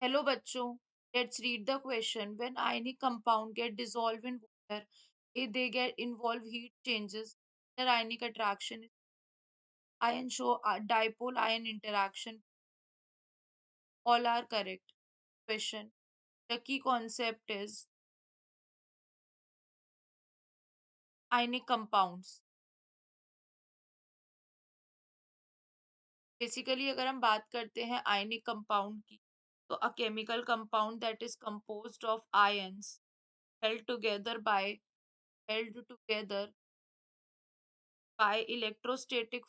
Hello bachcho, let's read the question. When ionic compound get dissolved in water, if they get involve heat changes, their ionic attraction is ion show dipole ion interaction. All are correct. Question. The key concept is ionic compounds. Basically अगर हम बात करते हैं ionic compound की तो a chemical compound that is composed of ions held together by held together by electrostatic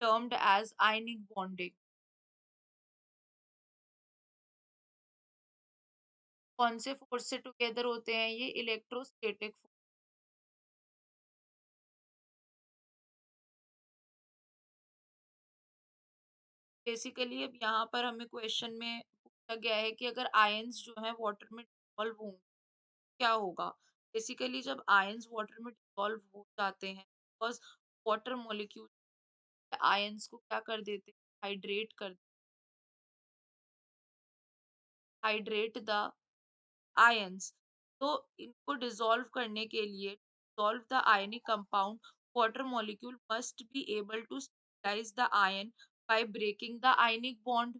termed as ionic bonding. कौन से force से टुगेदर होते हैं ये इलेक्ट्रोस्टैटिक। बेसिकली अब यहाँ पर हमें क्वेश्चन में पूछा गया है कि अगर आयंस जो है वाटर में डिसॉल्व हों क्या होगा। बेसिकली जब आयंस वाटर में डिसॉल्व हो जाते हैं बिकॉज वाटर मॉलिक्यूल आयंस को क्या कर देते हैं हाइड्रेट द आयंस। तो इनको डिसॉल्व करने के लिए dissolve the ionic compound water molecule must be able to stabilise the ion by breaking the ionic bond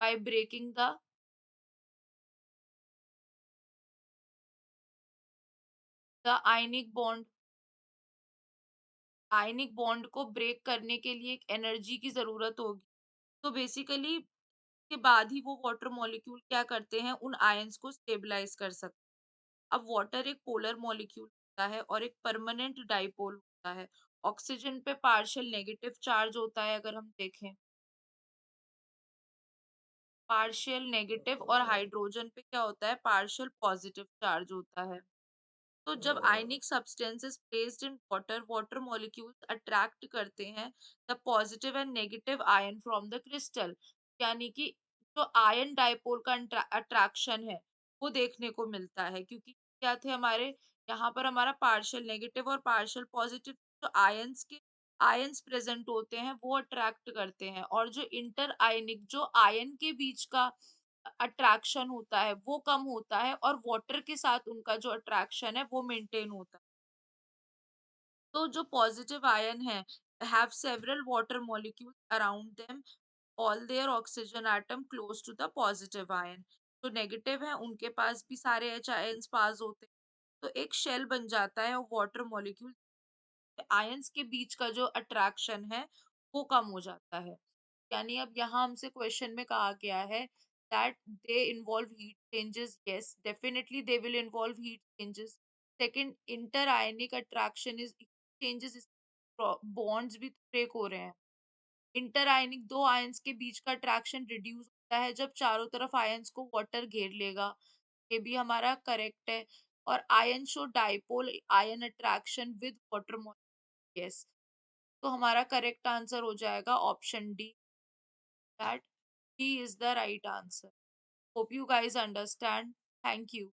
by breaking the ionic bond को ब्रेक करने के लिए एक एनर्जी की जरूरत होगी। तो बेसिकली के बाद ही वो वाटर मॉलिक्यूल क्या करते हैं उन आयंस को स्टेबलाइज कर सकते हैं। अब वाटर एक पोलर मॉलिक्यूल होता है और एक परमानेंट डाइपोल होता है। ऑक्सीजन पे पार्शियल नेगेटिव चार्ज होता है अगर हम देखें पार्शियल नेगेटिव और हाइड्रोजन पे क्या होता है पार्शियल पॉजिटिव चार्ज होता है। तो जब ionic substances placed in water water molecules attract करते हैं the positive and negative ion from the crystal. यानी कि जो आयन डाइपोल का अट्रैक्शन है वो देखने को मिलता है क्योंकि क्या थे हमारे यहाँ पर हमारा पार्शियल नेगेटिव और पार्शियल पॉजिटिव जो आयंस प्रेजेंट होते हैं वो अट्रैक्ट करते हैं और जो इंटर आयनिक जो आयन के बीच का अट्रैक्शन होता है वो कम होता है और वाटर के साथ उनका जो अट्रैक्शन है वो मेंटेन होता है। तो जो पॉजिटिव आयन है have several water molecules around them all their oxygen atom close to the positive ion. जो नेगेटिव है उनके पास भी सारे एच आयन्स पास होते हैं। तो एक शेल बन जाता है और वाटर मॉलिक्यूल आयंस के बीच का जो अट्रैक्शन है वो कम हो जाता है। यानी अब यहाँ हमसे क्वेश्चन में कहा गया है that they involve heat changes. Yes definitely they will involve heat changes. Second inter ionic attraction is changes bonds भी ब्रेक हो रहे हैं। इंटर आयनिक दो आयंस के बीच का अट्रैक्शन रिड्यूस होता है जब चारों तरफ आयंस को वाटर घेर लेगा। ये भी हमारा करेक्ट है। और ion show dipole ion attraction with water molecule. Yes तो हमारा करेक्ट आंसर हो जाएगा option D that D is the right answer. Hope you guys understand. Thank you.